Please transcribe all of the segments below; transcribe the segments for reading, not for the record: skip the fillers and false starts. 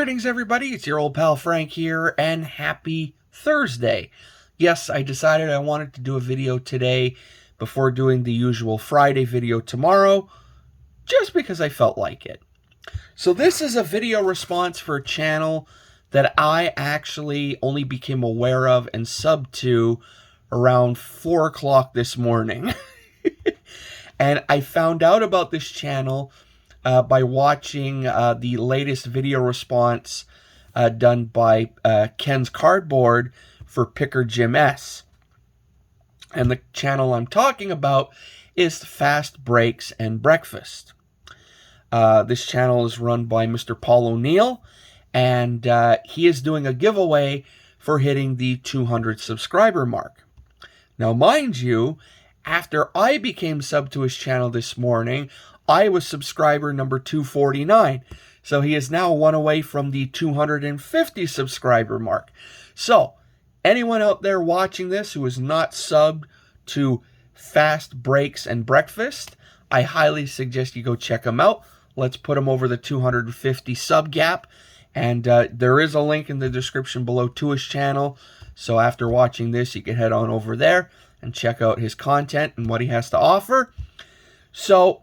Greetings, everybody. It's your old pal Frank here, and happy Thursday. Yes, I decided I wanted to do a video today before doing the usual Friday video tomorrow, just because I felt like it. So this is a video response for a channel that I actually only became aware of and subbed to around 4 o'clock this morning. And I found out about this channel by watching the latest video response done by Ken's Cardboard for Picker Jim S. And the channel I'm talking about is Fast Breaks and Breakfast. This channel is run by Mr. Paul O'Neill, and he is doing a giveaway for hitting the 200 subscriber mark. Now, mind you, after I became sub to his channel this morning, I was subscriber number 249. So he is now one away from the 250 subscriber mark. So, anyone out there watching this who is not subbed to Fast Breaks and Breakfast, I highly suggest you go check him out. Let's put him over the 250 sub gap. And there is a link in the description below to his channel. So after watching this, you can head on over there and check out his content and what he has to offer. So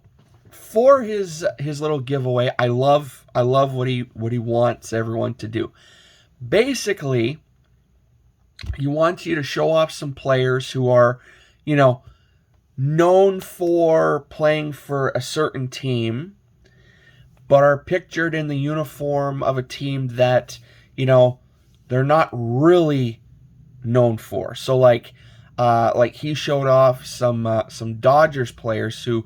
for his little giveaway, I love what he wants everyone to do. Basically, he wants you to show off some players who are, known for playing for a certain team, but are pictured in the uniform of a team that, they're not really known for. So like he showed off some Dodgers players who,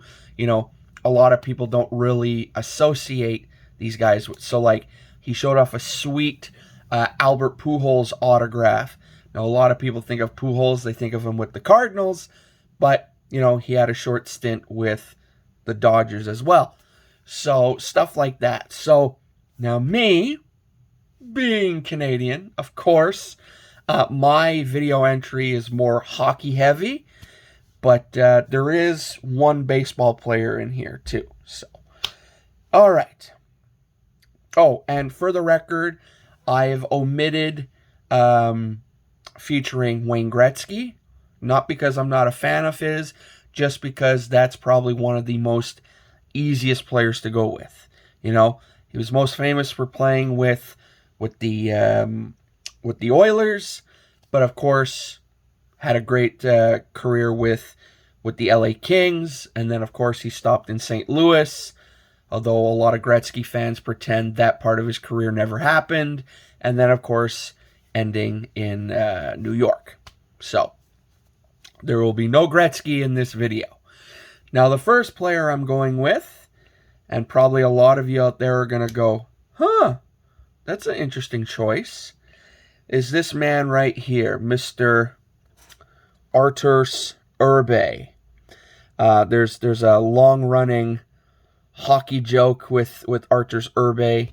a lot of people don't really associate these guys with. So like he showed off a sweet Albert Pujols autograph. Now a lot of people think of Pujols, they think of him with the Cardinals, but he had a short stint with the Dodgers as well. So stuff like that. So now me, being Canadian, of course, my video entry is more hockey heavy, but there is one baseball player in here too. So, all right. Oh, and for the record, I've omitted featuring Wayne Gretzky, not because I'm not a fan of his, just because that's probably one of the most easiest players to go with. He was most famous for playing with the Oilers, but of course had a great career with the LA Kings, and then of course he stopped in St. Louis, although a lot of Gretzky fans pretend that part of his career never happened, and then of course ending in New York. So there will be no Gretzky in this video. Now the first player I'm going with, and probably a lot of you out there are going to go, huh, that's an interesting choice, is this man right here, Mr. Arturs Irbe. There's a long-running hockey joke with Arturs Irbe,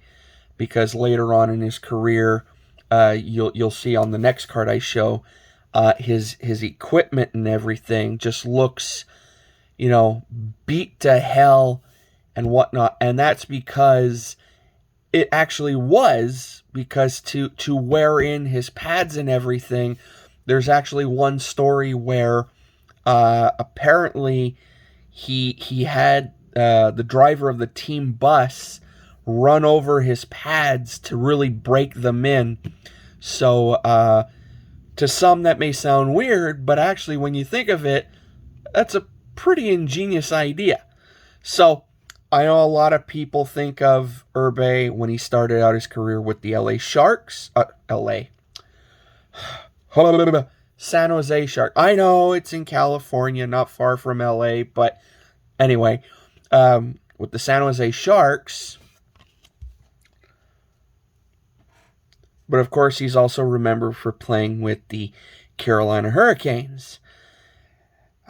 because later on in his career, you'll see on the next card I show, his equipment and everything just looks, beat to hell and whatnot, and that's because it actually was, because to wear in his pads and everything, there's actually one story where apparently he had the driver of the team bus run over his pads to really break them in. So to some that may sound weird, but actually when you think of it, that's a pretty ingenious idea. So I know a lot of people think of Irbe when he started out his career with the LA Sharks. San Jose Sharks. I know it's in California, not far from LA, but anyway, with the San Jose Sharks. But of course, he's also remembered for playing with the Carolina Hurricanes.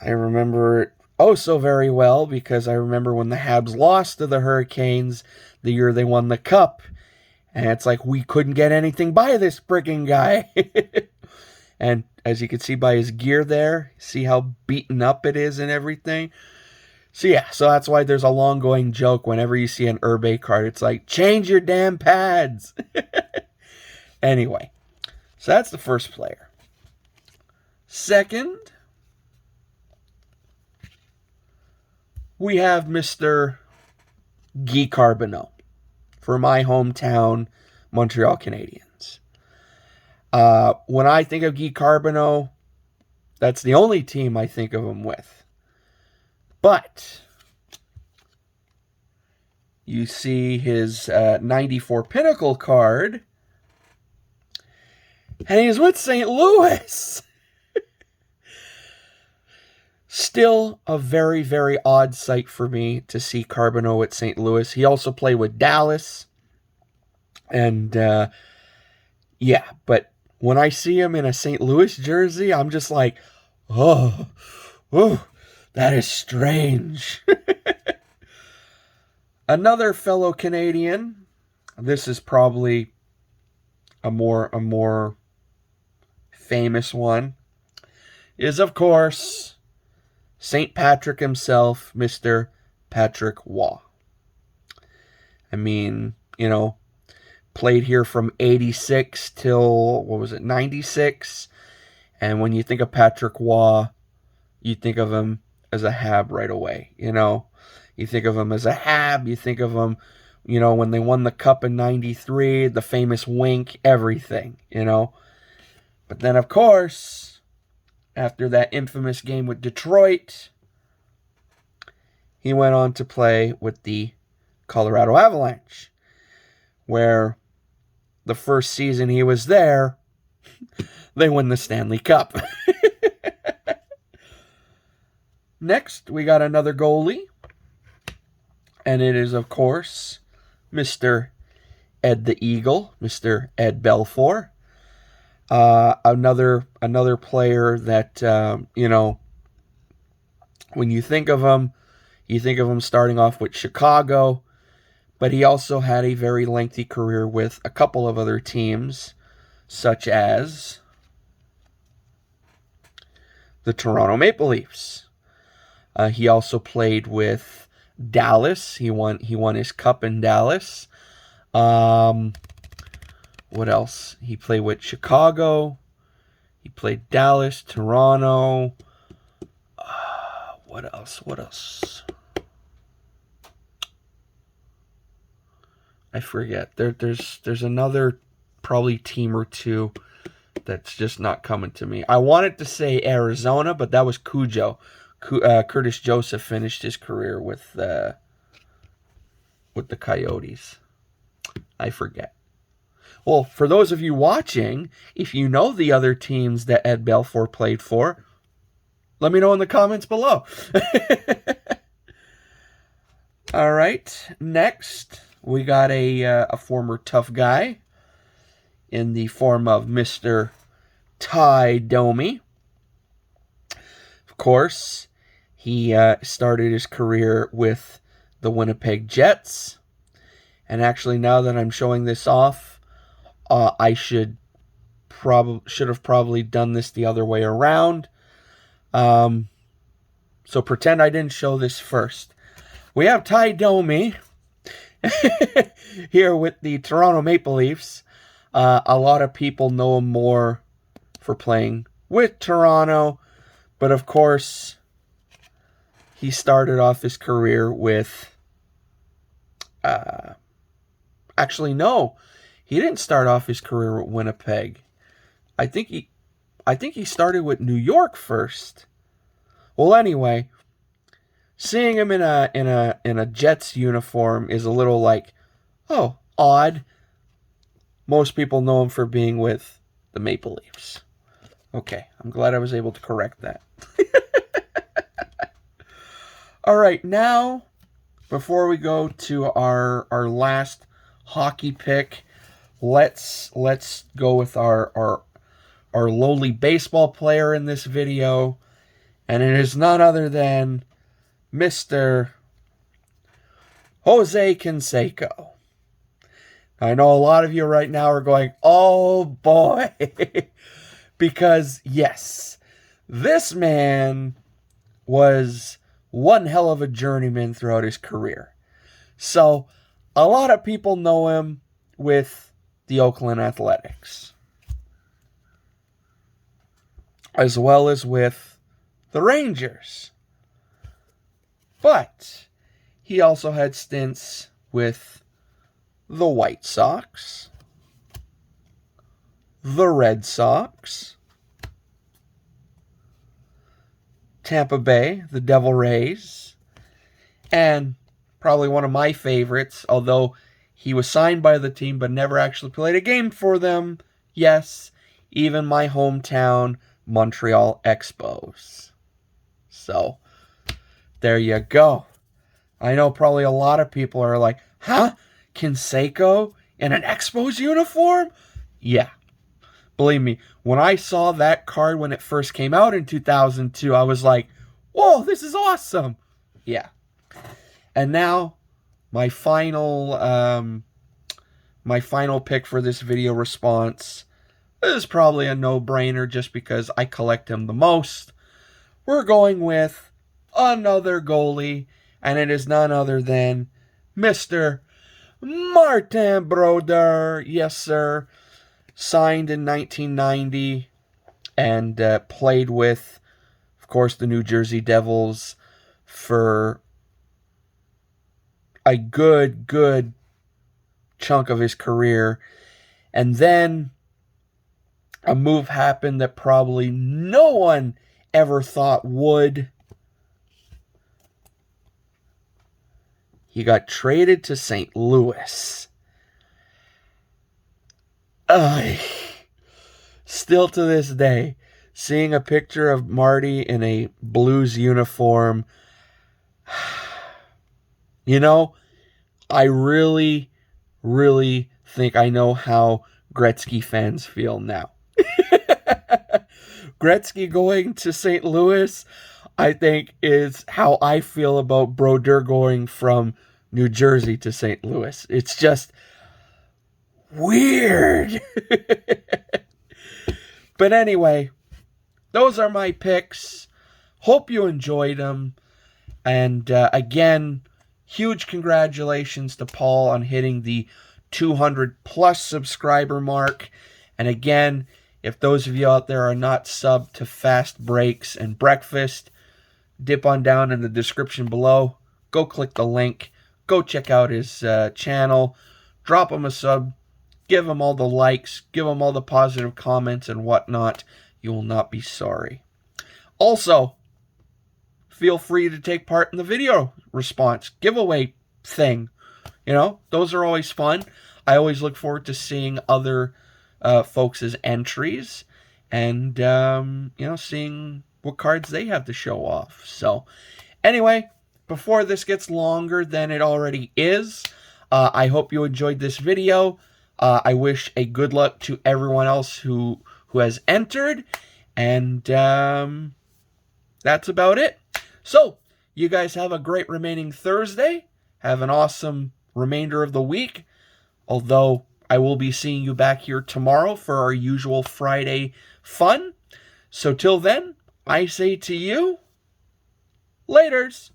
I remember it oh so very well, because I remember when the Habs lost to the Hurricanes the year they won the Cup. And it's like, we couldn't get anything by this freaking guy. And as you can see by his gear there, see how beaten up it is and everything. So that's why there's a long going joke whenever you see an Herbe card. It's like, change your damn pads. Anyway, so that's the first player. Second, we have Mr. Guy Carbonneau for my hometown, Montreal Canadiens. When I think of Guy Carbonneau, that's the only team I think of him with. But you see his 94 Pinnacle card, and he's with St. Louis. Still a very, very odd sight for me to see Carbonneau at St. Louis. He also played with Dallas. And, yeah, but when I see him in a St. Louis jersey, I'm just like, oh, that is strange. Another fellow Canadian, this is probably a more famous one, is, of course, St. Patrick himself, Mr. Patrick Waugh. I mean, you know, played here from 86 till, 96? And when you think of Patrick Waugh, you think of him as a Hab right away, you know. You think of him as a Hab, you think of him, you know, when they won the Cup in 93, the famous wink, everything, you know. But then, of course, after that infamous game with Detroit, he went on to play with the Colorado Avalanche, where the first season he was there, they won the Stanley Cup. Next, we got another goalie, and it is, of course, Mr. Ed the Eagle, Mr. Ed Belfour. Another player that, you know, when you think of him starting off with Chicago, but he also had a very lengthy career with a couple of other teams, such as the Toronto Maple Leafs. He also played with Dallas. He won his cup in Dallas. What else? He played with Chicago. He played Dallas, Toronto. What else? I forget. There's another probably team or two that's just not coming to me. I wanted to say Arizona, but that was Cujo. Curtis Joseph finished his career with the Coyotes. I forget. Well, for those of you watching, if you know the other teams that Ed Belfour played for, let me know in the comments below. All right, next we got a former tough guy in the form of Mr. Ty Domi. Of course, he started his career with the Winnipeg Jets. And actually, now that I'm showing this off, I should have probably done this the other way around. So pretend I didn't show this first. We have Ty Domi here with the Toronto Maple Leafs. A lot of people know him more for playing with Toronto, but of course, he started off his career with... actually, no. He didn't start off his career with Winnipeg. I think he started with New York first. Well, anyway, seeing him in a Jets uniform is a little like, oh, odd. Most people know him for being with the Maple Leafs. Okay, I'm glad I was able to correct that. All right, now, before we go to our last hockey pick, let's go with our lowly baseball player in this video, and it is none other than Mr. Jose Canseco. I know a lot of you right now are going, oh boy, because yes, this man was one hell of a journeyman throughout his career. So, a lot of people know him with the Oakland Athletics, as well as with the Rangers. But he also had stints with the White Sox, the Red Sox, Tampa Bay, the Devil Rays, and probably one of my favorites, although he was signed by the team but never actually played a game for them. Yes, even my hometown, Montreal Expos. So, there you go. I know probably a lot of people are like, huh? Canseco in an Expos uniform? Yeah. Believe me, when I saw that card when it first came out in 2002, I was like, whoa, this is awesome. Yeah. And now, my final pick for this video response is probably a no-brainer just because I collect him the most. We're going with another goalie, and it is none other than Mr. Martin Brodeur. Yes, sir. Signed in 1990 and played with, of course, the New Jersey Devils for a good chunk of his career. And then a move happened that probably no one ever thought would. He got traded to St. Louis. Still to this day, seeing a picture of Marty in a Blues uniform, you know, I really think I know how Gretzky fans feel now. Gretzky going to St. Louis, I think, is how I feel about Brodeur going from New Jersey to St. Louis. It's just weird. But anyway, those are my picks. Hope you enjoyed them. And again, huge congratulations to Paul on hitting the 200 plus subscriber mark. And again, if those of you out there are not subbed to Fast Breaks and Breakfast, dip on down in the description below. Go click the link. Go check out his channel. Drop him a sub. Give him all the likes. Give him all the positive comments and whatnot. You will not be sorry. Also, feel free to take part in the video response giveaway thing. You know, those are always fun. I always look forward to seeing other folks' entries and, you know, seeing what cards they have to show off. So, anyway, before this gets longer than it already is, I hope you enjoyed this video. I wish a good luck to everyone else who has entered. And that's about it. So, you guys have a great remaining Thursday. Have an awesome remainder of the week. Although, I will be seeing you back here tomorrow for our usual Friday fun. So, till then, I say to you, laters.